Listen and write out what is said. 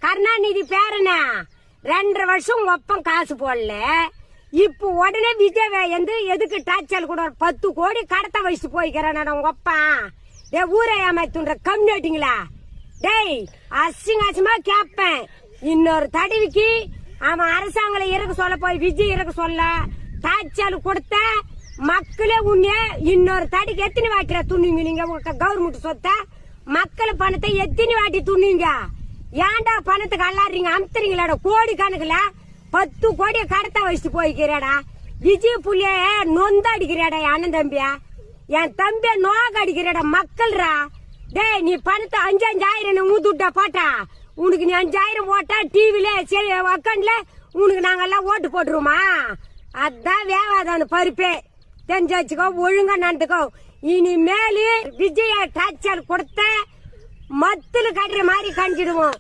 கருணாநிதி பேரனா 2.5 வருஷம் ஒப்பம் காசு போடல. இப்ப உடனே விஜய் வந்து எதுக்கு டாச்சல் கூட 10 கோடி கடத்த வச்சுட்டு போய்க்கிறேன் உங்க அப்பா. ஊரை ஏமாத்துன்ற கம்யூனிட்டிங்களா? டேய் அசிங்கமா கேப்பேன். இன்னொரு தடவைக்கு அவன் அரசாங்கம் இறக்க சொல்ல போய் விஜய் இறக்க சொல்ல டாச்சல் கொடுத்த மக்களே உன்ன இன்னொரு தடிக்கு எத்தனை வாட்டில துண்ணுங்க? நீங்க கவர்மெண்ட் சொத்த மக்கள் பணத்தை எத்தனை வாட்டி துண்ணுங்க? ஏன்டா பணத்துக்கு அல்லாடுறீங்க? அமுத்துறீங்களாடா கோடி கணக்குல 10 கோடியை கடத்த வச்சுட்டு போய்க்கிறாடா. விஜய் புள்ளிய நொந்த அடிக்கிறாடா என் அண்ணன் தம்பியா, என் தம்பிய நோக அடிக்கிறாடா மக்கள்ரா. டேய் நீ பணத்தை 5,000 ஊத்துட்டா போட்டா உனக்கு நீ 5,000 போட்டா டிவில சரி அக்கௌண்ட்ல உனக்கு நாங்கெல்லாம் ஓட்டு போட்டுருவோமா? அதான் வேவாதான் பருப்பே. தெரிஞ்சு வச்சுக்கோ, ஒழுங்கா நடந்துக்கோ. இனிமேலு விஜய டாச்சல் கொடுத்த மத்துல கட்டுற மாதிரி கண்டிடுவோம்.